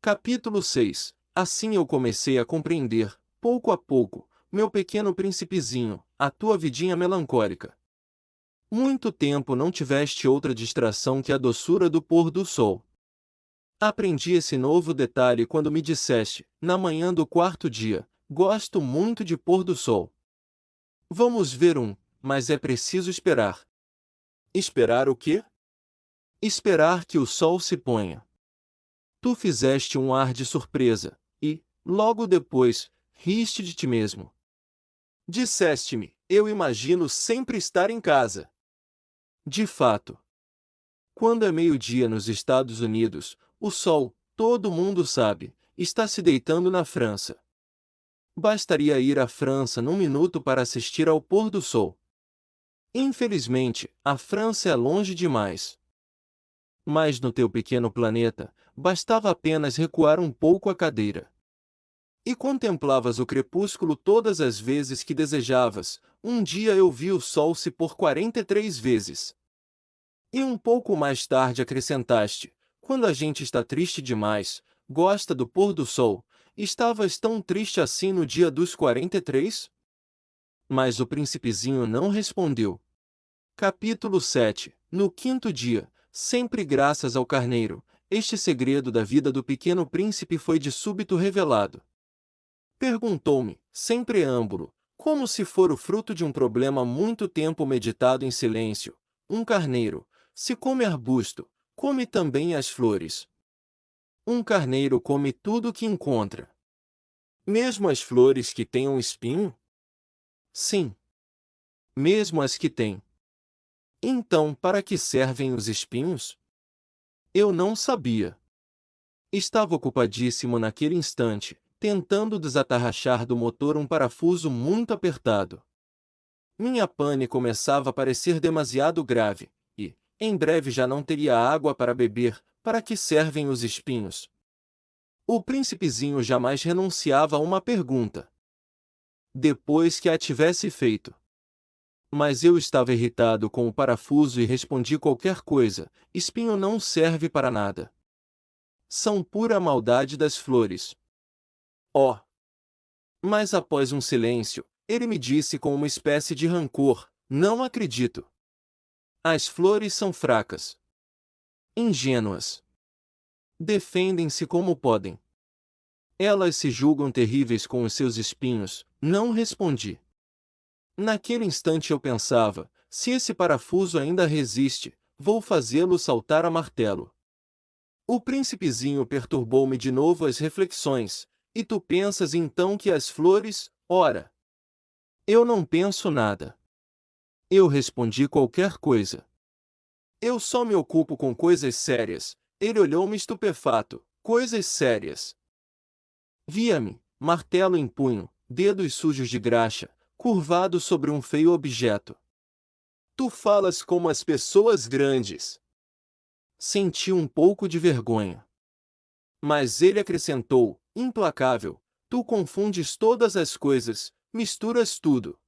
Capítulo 6. Assim eu comecei a compreender, pouco a pouco, meu pequeno príncipezinho, a tua vidinha melancólica. Muito tempo não tiveste outra distração que a doçura do pôr do sol. Aprendi esse novo detalhe quando me disseste, na manhã do quarto dia, gosto muito de pôr do sol. Vamos ver mas é preciso esperar. Esperar o quê? Esperar que o sol se ponha. Tu fizeste um ar de surpresa, e, logo depois, riste de ti mesmo. Disseste-me, eu imagino sempre estar em casa. De fato. Quando é meio-dia nos Estados Unidos, o sol, todo mundo sabe, está se deitando na França. Bastaria ir à França num minuto para assistir ao pôr do sol. Infelizmente, a França é longe demais. Mas no teu pequeno planeta, bastava apenas recuar um pouco a cadeira. E contemplavas o crepúsculo todas as vezes que desejavas. Um dia eu vi o sol se pôr 43 vezes. E um pouco mais tarde acrescentaste, quando a gente está triste demais, gosta do pôr do sol, estavas tão triste assim no dia dos 43? Mas o príncipezinho não respondeu. Capítulo 7. No quinto dia, sempre graças ao carneiro, este segredo da vida do pequeno príncipe foi de súbito revelado. Perguntou-me, sem preâmbulo, como se for o fruto de um problema muito tempo meditado em silêncio: um carneiro, se come arbusto, come também as flores. Um carneiro come tudo o que encontra. Mesmo as flores que têm um espinho? Sim. Mesmo as que têm. Então, para que servem os espinhos? Eu não sabia. Estava ocupadíssimo naquele instante, tentando desatarrachar do motor um parafuso muito apertado. Minha pane começava a parecer demasiado grave, e, em breve já não teria água para beber. Para que servem os espinhos? O príncipezinho jamais renunciava a uma pergunta. Depois que a tivesse feito. Mas eu estava irritado com o parafuso e respondi qualquer coisa: espinho não serve para nada. São pura maldade das flores. Oh! Mas após um silêncio, ele me disse com uma espécie de rancor: não acredito. As flores são fracas. Ingênuas. Defendem-se como podem. Elas se julgam terríveis com os seus espinhos. Não respondi. Naquele instante eu pensava: se esse parafuso ainda resiste, vou fazê-lo saltar a martelo. O príncipezinho perturbou-me de novo as reflexões. E tu pensas então que as flores, ora? Eu não penso nada. Eu respondi qualquer coisa. Eu só me ocupo com coisas sérias. Ele olhou-me estupefato. Coisas sérias. Via-me, martelo em punho, dedos sujos de graxa, curvado sobre um feio objeto. Tu falas como as pessoas grandes. Senti um pouco de vergonha. Mas ele acrescentou, implacável: tu confundes todas as coisas, misturas tudo.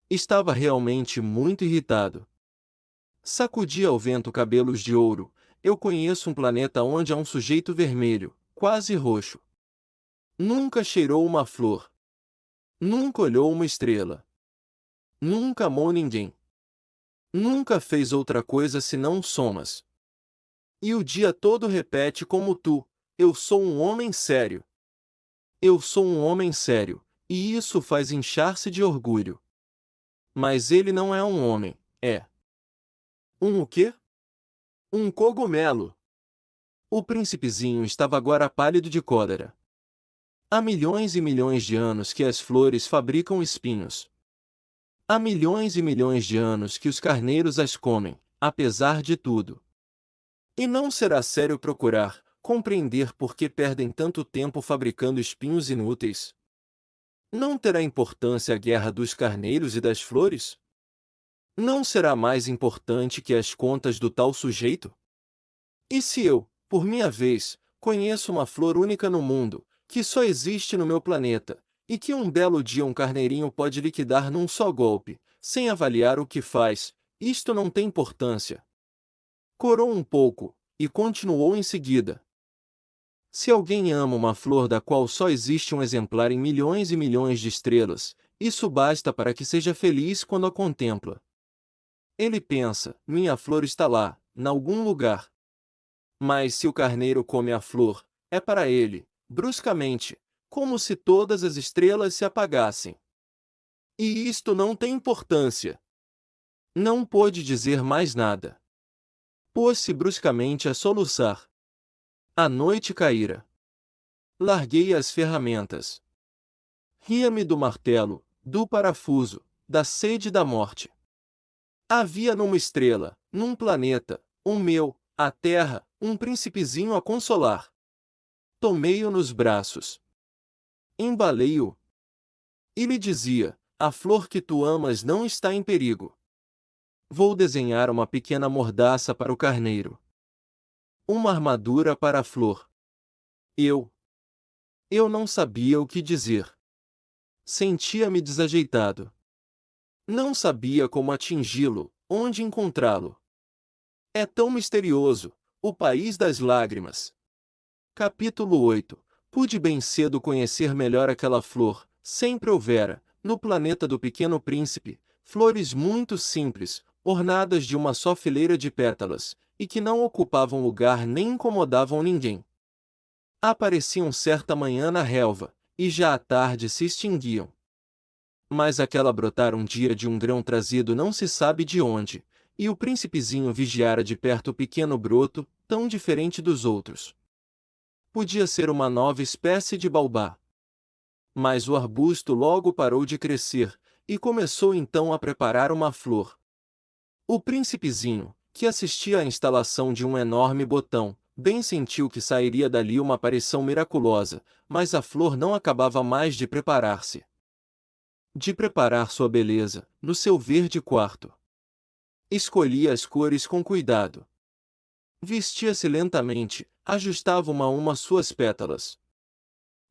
Estava realmente muito irritado. Sacudi ao vento cabelos de ouro. Eu conheço um planeta onde há um sujeito vermelho, quase roxo. Nunca cheirou uma flor. Nunca olhou uma estrela. Nunca amou ninguém. Nunca fez outra coisa senão somas. E o dia todo repete como tu: eu sou um homem sério. Eu sou um homem sério, e isso faz inchar-se de orgulho. Mas ele não é um homem, é. Um o quê? Um cogumelo. O príncipezinho estava agora pálido de cólera. Há milhões e milhões de anos que as flores fabricam espinhos. Há milhões e milhões de anos que os carneiros as comem, apesar de tudo. E não será sério procurar compreender por que perdem tanto tempo fabricando espinhos inúteis? Não terá importância a guerra dos carneiros e das flores? Não será mais importante que as contas do tal sujeito? E se eu, por minha vez, conheço uma flor única no mundo, que só existe no meu planeta, e que um belo dia um carneirinho pode liquidar num só golpe, sem avaliar o que faz, isto não tem importância. Corou um pouco, e continuou em seguida. Se alguém ama uma flor da qual só existe um exemplar em milhões e milhões de estrelas, isso basta para que seja feliz quando a contempla. Ele pensa: minha flor está lá, em algum lugar. Mas se o carneiro come a flor, é para ele, bruscamente, como se todas as estrelas se apagassem. E isto não tem importância. Não pôde dizer mais nada. Pôs-se bruscamente a soluçar. A noite caíra. Larguei as ferramentas. Ria-me do martelo, do parafuso, da sede da morte. Havia numa estrela, num planeta, um meu, a Terra, um príncipezinho a consolar. Tomei-o nos braços. Embalei-o. E lhe dizia: a flor que tu amas não está em perigo. Vou desenhar uma pequena mordaça para o carneiro. Uma armadura para a flor. Eu não sabia o que dizer. Sentia-me desajeitado. Não sabia como atingi-lo, onde encontrá-lo. É tão misterioso, o país das lágrimas. Capítulo 8. Pude bem cedo conhecer melhor aquela flor. Sempre houvera, no planeta do Pequeno Príncipe, flores muito simples, ornadas de uma só fileira de pétalas, e que não ocupavam lugar nem incomodavam ninguém. Apareciam certa manhã na relva, e já à tarde se extinguiam. Mas aquela brotara um dia de um grão trazido não se sabe de onde, e o príncipezinho vigiara de perto o pequeno broto, tão diferente dos outros. Podia ser uma nova espécie de baobá. Mas o arbusto logo parou de crescer, e começou então a preparar uma flor. O príncipezinho, que assistia à instalação de um enorme botão, bem sentiu que sairia dali uma aparição miraculosa, mas a flor não acabava mais de preparar-se. De preparar sua beleza, no seu verde quarto. Escolhia as cores com cuidado. Vestia-se lentamente, ajustava uma a uma suas pétalas.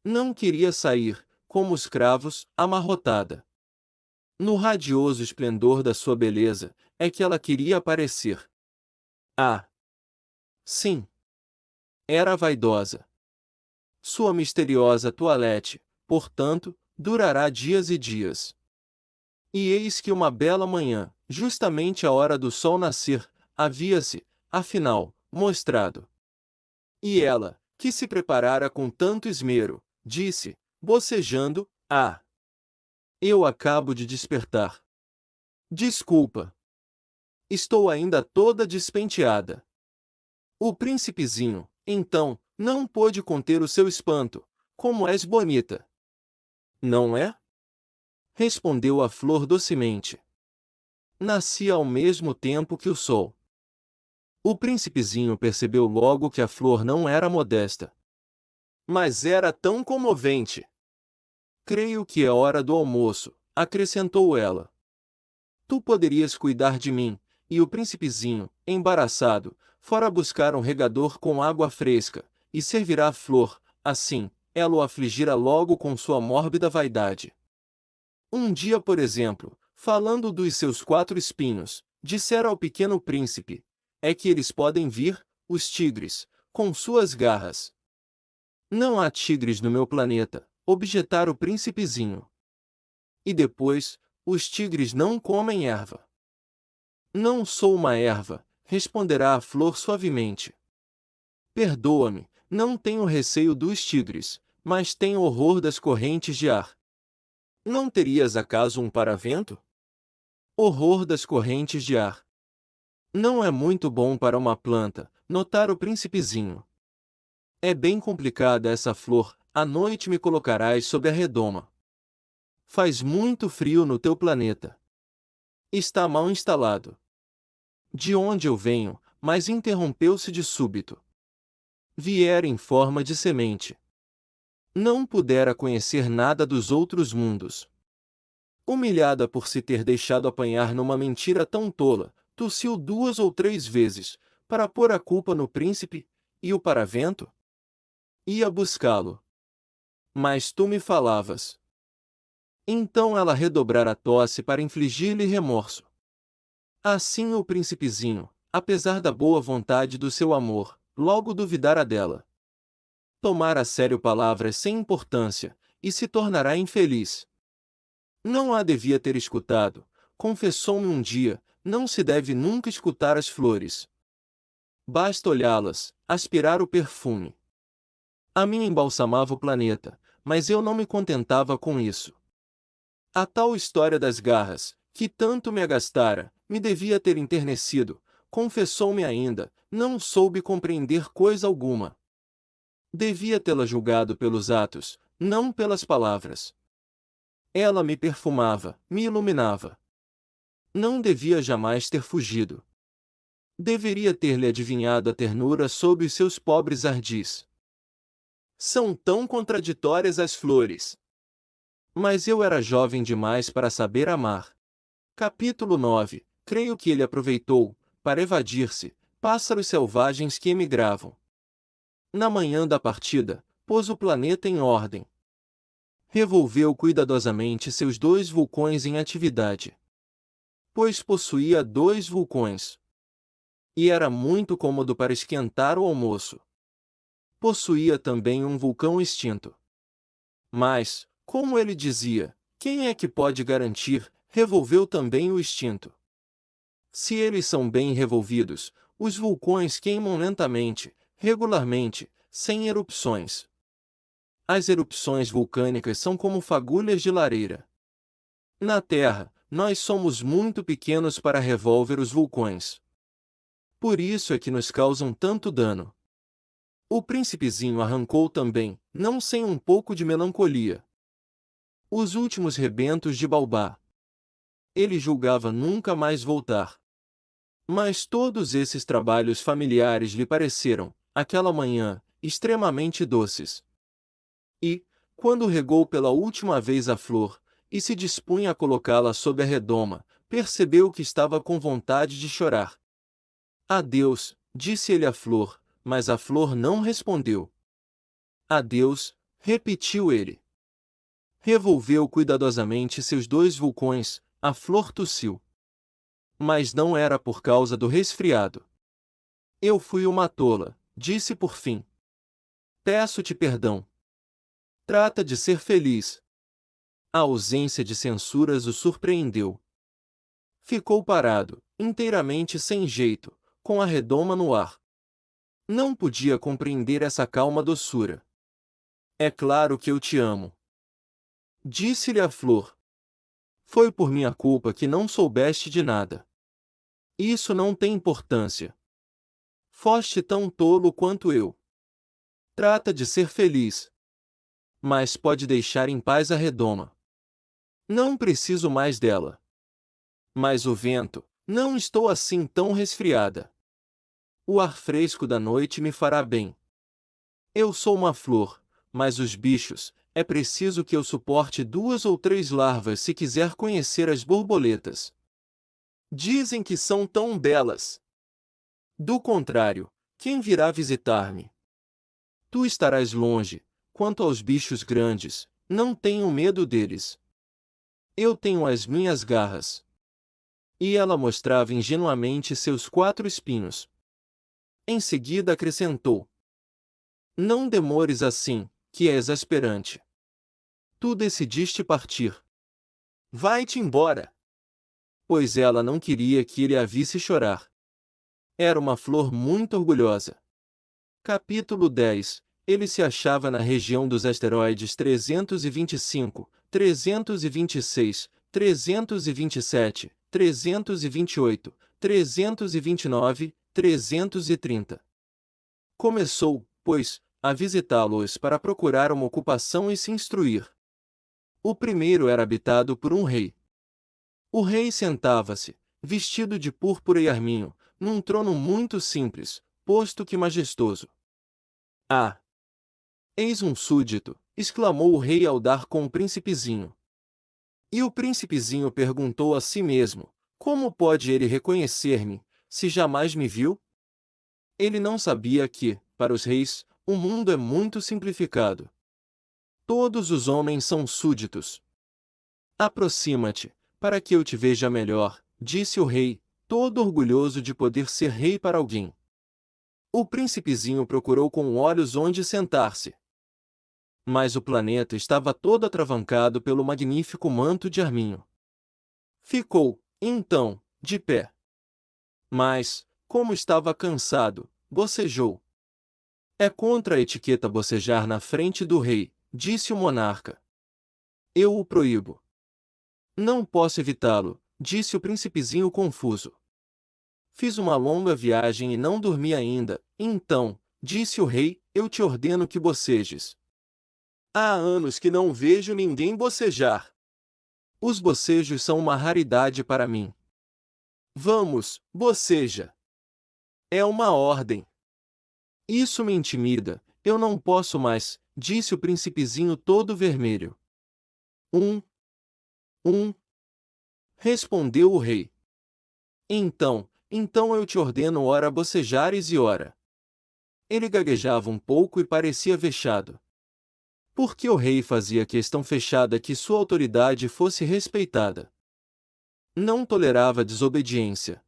Não queria sair, como os cravos, amarrotada. No radioso esplendor da sua beleza, é que ela queria aparecer. Ah! Sim! Era vaidosa. Sua misteriosa toilette, portanto, durará dias e dias. E eis que uma bela manhã, justamente à hora do sol nascer, havia-se, afinal, mostrado. E ela, que se preparara com tanto esmero, disse, bocejando: ah! Eu acabo de despertar. Desculpa. Estou ainda toda despenteada. O príncipezinho, então, não pôde conter o seu espanto. Como és bonita! Não é? Respondeu a flor docemente. Nasci ao mesmo tempo que o sol. O príncipezinho percebeu logo que a flor não era modesta. Mas era tão comovente. Creio que é hora do almoço, acrescentou ela. Tu poderias cuidar de mim, e o príncipezinho, embaraçado, fora buscar um regador com água fresca, e servirá a flor, assim, ela o afligira logo com sua mórbida vaidade. Um dia, por exemplo, falando dos seus 4 espinhos, dissera ao pequeno príncipe: é que eles podem vir, os tigres, com suas garras. Não há tigres no meu planeta, objetara o príncipezinho. E depois, os tigres não comem erva. Não sou uma erva, responderá a flor suavemente. Perdoa-me, não tenho receio dos tigres, mas tenho horror das correntes de ar. Não terias acaso um paravento? Horror das correntes de ar. Não é muito bom para uma planta, notara o príncipezinho. É bem complicada essa flor, à noite me colocarás sob a redoma. Faz muito frio no teu planeta. Está mal instalado. De onde eu venho, mas interrompeu-se de súbito. Viera em forma de semente. Não pudera conhecer nada dos outros mundos. Humilhada por se ter deixado apanhar numa mentira tão tola, tossiu 2 ou 3 vezes, para pôr a culpa no príncipe, e o paravento? Ia buscá-lo. Mas tu me falavas. Então ela redobrara a tosse para infligir-lhe remorso. Assim o príncipezinho, apesar da boa vontade do seu amor, logo duvidara dela. tomar a sério palavras sem importância, e se tornará infeliz. Não a devia ter escutado, confessou-me um dia, não se deve nunca escutar as flores. Basta olhá-las, aspirar o perfume. A mim embalsamava o planeta, mas eu não me contentava com isso. A tal história das garras, que tanto me agastara, me devia ter enternecido, confessou-me ainda, não soube compreender coisa alguma. Devia tê-la julgado pelos atos, não pelas palavras. Ela me perfumava, me iluminava. Não devia jamais ter fugido. Deveria ter-lhe adivinhado a ternura sob os seus pobres ardis. São tão contraditórias as flores. Mas eu era jovem demais para saber amar. Capítulo 9. Creio que ele aproveitou, para evadir-se, pássaros selvagens que emigravam. Na manhã da partida, pôs o planeta em ordem. Revolveu cuidadosamente seus 2 vulcões em atividade. Pois possuía 2 vulcões. E era muito cômodo para esquentar o almoço. Possuía também um vulcão extinto. Mas, como ele dizia, quem é que pode garantir, revolveu também o extinto. Se eles são bem revolvidos, os vulcões queimam lentamente, regularmente, sem erupções. As erupções vulcânicas são como fagulhas de lareira. Na Terra, nós somos muito pequenos para revolver os vulcões. Por isso é que nos causam tanto dano. O príncipezinho arrancou também, não sem um pouco de melancolia, os últimos rebentos de Baobá. Ele julgava nunca mais voltar. Mas todos esses trabalhos familiares lhe pareceram, aquela manhã, extremamente doces. E, quando regou pela última vez a flor, e se dispunha a colocá-la sob a redoma, percebeu que estava com vontade de chorar. Adeus, disse ele à flor, mas a flor não respondeu. Adeus, repetiu ele. Revolveu cuidadosamente seus 2 vulcões, a flor tossiu. Mas não era por causa do resfriado. Eu fui uma tola, disse por fim. Peço-te perdão. Trata de ser feliz. A ausência de censuras o surpreendeu. Ficou parado, inteiramente sem jeito, com a redoma no ar. Não podia compreender essa calma doçura. É claro que eu te amo. Disse-lhe a flor. Foi por minha culpa que não soubeste de nada. Isso não tem importância. Foste tão tolo quanto eu. Trata de ser feliz. Mas pode deixar em paz a redoma. Não preciso mais dela. Mas o vento, não estou assim tão resfriada. O ar fresco da noite me fará bem. Eu sou uma flor, mas os bichos, é preciso que eu suporte 2 ou 3 larvas se quiser conhecer as borboletas. Dizem que são tão belas. Do contrário, quem virá visitar-me? Tu estarás longe. Quanto aos bichos grandes, não tenho medo deles. Eu tenho as minhas garras. E ela mostrava ingenuamente seus 4 espinhos. Em seguida acrescentou. Não demores assim, que é exasperante. Tu decidiste partir. Vai-te embora. Pois ela não queria que ele a visse chorar. Era uma flor muito orgulhosa. Capítulo 10. Ele se achava na região dos asteroides 325, 326, 327, 328, 329, 330. Começou, pois, a visitá-los para procurar uma ocupação e se instruir. O primeiro era habitado por um rei. O rei sentava-se, vestido de púrpura e arminho, num trono muito simples, posto que majestoso. Ah! Eis um súdito, exclamou o rei ao dar com o príncipezinho. E o príncipezinho perguntou a si mesmo, como pode ele reconhecer-me, se jamais me viu? Ele não sabia que, para os reis, o mundo é muito simplificado. Todos os homens são súditos. Aproxima-te, para que eu te veja melhor, disse o rei, todo orgulhoso de poder ser rei para alguém. O príncipezinho procurou com olhos onde sentar-se. Mas o planeta estava todo atravancado pelo magnífico manto de arminho. Ficou, então, de pé. Mas, como estava cansado, bocejou. É contra a etiqueta bocejar na frente do rei, disse o monarca. Eu o proíbo. Não posso evitá-lo, disse o príncipezinho confuso. Fiz uma longa viagem e não dormi ainda, então, disse o rei, eu te ordeno que bocejes. Há anos que não vejo ninguém bocejar. Os bocejos são uma raridade para mim. Vamos, boceja. É uma ordem. Isso me intimida, eu não posso mais, disse o príncipezinho todo vermelho. Um, respondeu o rei. Então eu te ordeno ora bocejares e ora. Ele gaguejava um pouco e parecia vexado. Porque o rei fazia questão fechada que sua autoridade fosse respeitada. Não tolerava desobediência.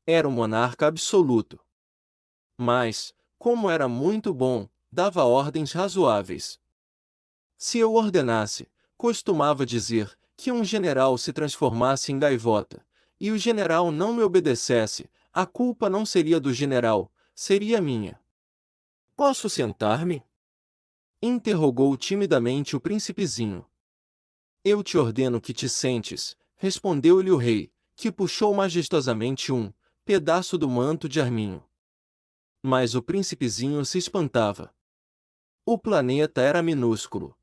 Era um monarca absoluto. Mas, como era muito bom, dava ordens razoáveis. Se eu ordenasse, costumava dizer, que um general se transformasse em gaivota, e o general não me obedecesse, a culpa não seria do general, seria minha. Posso sentar-me? Interrogou timidamente o príncipezinho. Eu te ordeno que te sentes, respondeu-lhe o rei, que puxou majestosamente um pedaço do manto de arminho. Mas o príncipezinho se espantava. O planeta era minúsculo.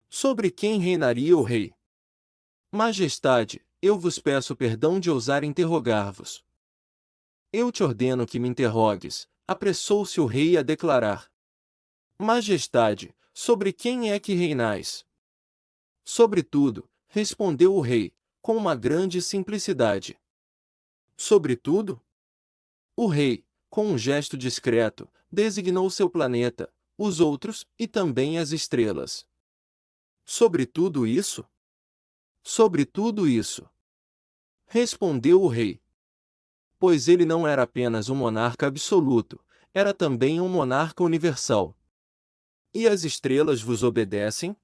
Sobre quem reinaria o rei? Majestade, eu vos peço perdão de ousar interrogar-vos. Eu te ordeno que me interrogues, apressou-se o rei a declarar. Majestade, sobre quem é que reinais? Sobre tudo, respondeu o rei, com uma grande simplicidade. Sobre tudo? O rei, com um gesto discreto, designou seu planeta, os outros e também as estrelas. Sobre tudo isso? Sobre tudo isso. Respondeu o rei. Pois ele não era apenas um monarca absoluto, era também um monarca universal. E as estrelas vos obedecem?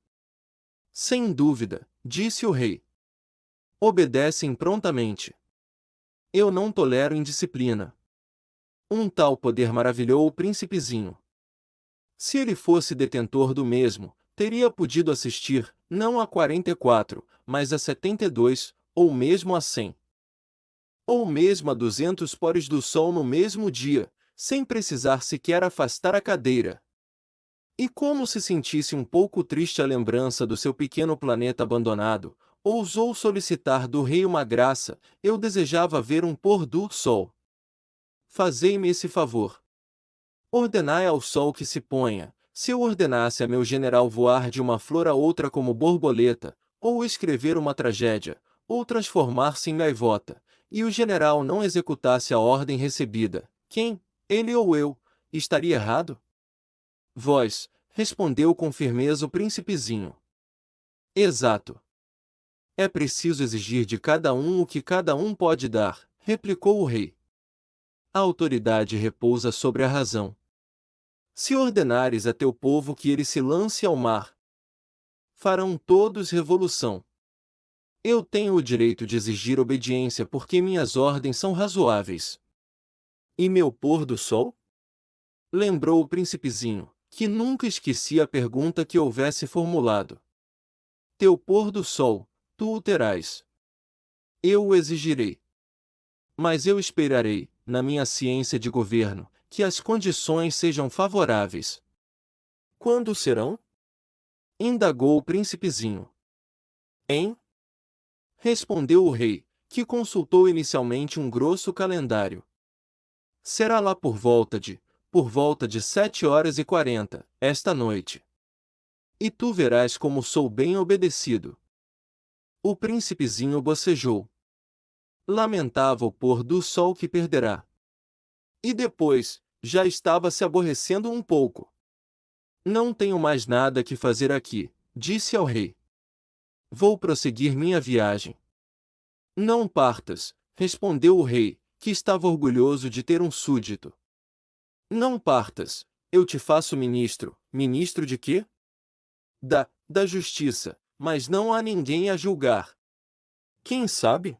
Sem dúvida, disse o rei. Obedecem prontamente. Eu não tolero indisciplina. Um tal poder maravilhou o príncipezinho. Se ele fosse detentor do mesmo, teria podido assistir, não a 44, mas a 72, ou mesmo a 100. Ou mesmo a 200 poros do sol no mesmo dia, sem precisar sequer afastar a cadeira. E como se sentisse um pouco triste a lembrança do seu pequeno planeta abandonado, ousou solicitar do rei uma graça, eu desejava ver um pôr do sol. Fazei-me esse favor. Ordenai ao sol que se ponha, se eu ordenasse a meu general voar de uma flor a outra como borboleta, ou escrever uma tragédia, ou transformar-se em gaivota, e o general não executasse a ordem recebida, quem, ele ou eu, estaria errado? Vós, respondeu com firmeza o príncipezinho. Exato. É preciso exigir de cada um o que cada um pode dar, replicou o rei. A autoridade repousa sobre a razão. Se ordenares a teu povo que ele se lance ao mar, farão todos revolução. Eu tenho o direito de exigir obediência porque minhas ordens são razoáveis. E meu pôr do sol? Lembrou o príncipezinho, que nunca esquecia a pergunta que houvesse formulado. Teu pôr do sol, tu o terás. Eu o exigirei. Mas eu esperarei, na minha ciência de governo, que as condições sejam favoráveis. Quando serão? Indagou o príncipezinho. Hein? Respondeu o rei, que consultou inicialmente um grosso calendário. Será lá por volta de 7h40, esta noite. E tu verás como sou bem obedecido. O príncipezinho bocejou. Lamentava o pôr do sol que perderá. E depois, já estava se aborrecendo um pouco. Não tenho mais nada que fazer aqui, disse ao rei. Vou prosseguir minha viagem. Não partas, respondeu o rei, que estava orgulhoso de ter um súdito. Não partas, eu te faço ministro, ministro de quê? Da justiça, mas não há ninguém a julgar. Quem sabe?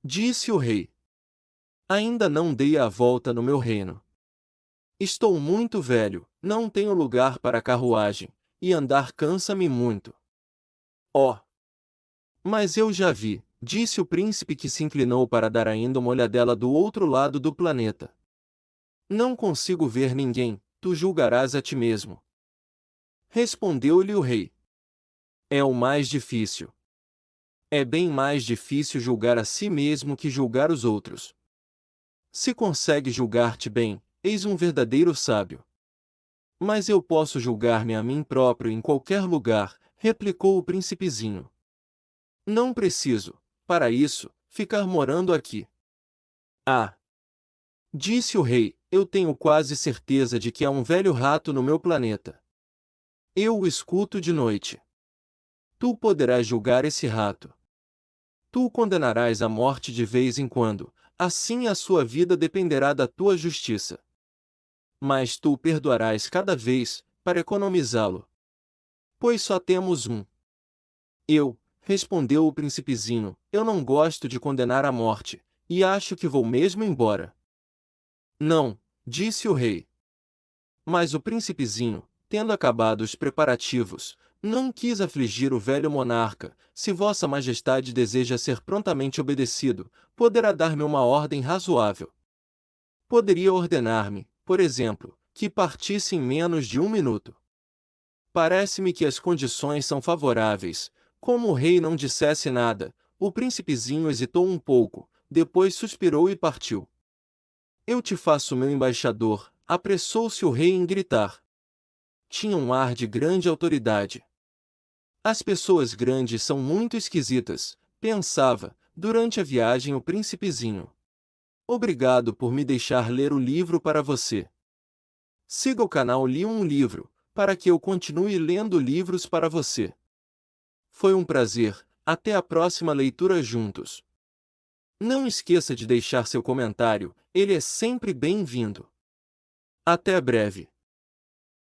Disse o rei. Ainda não dei a volta no meu reino. Estou muito velho, não tenho lugar para carruagem, e andar cansa-me muito. Oh! Mas eu já vi, disse o príncipe que se inclinou para dar ainda uma olhadela do outro lado do planeta. Não consigo ver ninguém, tu julgarás a ti mesmo. Respondeu-lhe o rei. É o mais difícil. É bem mais difícil julgar a si mesmo que julgar os outros. Se consegue julgar-te bem, eis um verdadeiro sábio. Mas eu posso julgar-me a mim próprio em qualquer lugar, replicou o príncipezinho. Não preciso, para isso, ficar morando aqui. Ah! Disse o rei, eu tenho quase certeza de que há um velho rato no meu planeta. Eu o escuto de noite. Tu poderás julgar esse rato. Tu o condenarás à morte de vez em quando, assim a sua vida dependerá da tua justiça. Mas tu o perdoarás cada vez, para economizá-lo. Pois só temos um. Respondeu o príncipezinho, eu não gosto de condenar à morte, e acho que vou mesmo embora. Não, disse o rei. Mas o príncipezinho, tendo acabado os preparativos, não quis afligir o velho monarca. Se vossa majestade deseja ser prontamente obedecido, poderá dar-me uma ordem razoável. Poderia ordenar-me, por exemplo, que partisse em menos de 1 minuto. Parece-me que as condições são favoráveis. Como o rei não dissesse nada, o príncipezinho hesitou um pouco, depois suspirou e partiu. Eu te faço meu embaixador, apressou-se o rei em gritar. Tinha um ar de grande autoridade. As pessoas grandes são muito esquisitas, pensava, durante a viagem o príncipezinho. Obrigado por me deixar ler o livro para você. Siga o canal Li um Livro, para que eu continue lendo livros para você. Foi um prazer, até a próxima leitura juntos. Não esqueça de deixar seu comentário, ele é sempre bem-vindo. Até breve.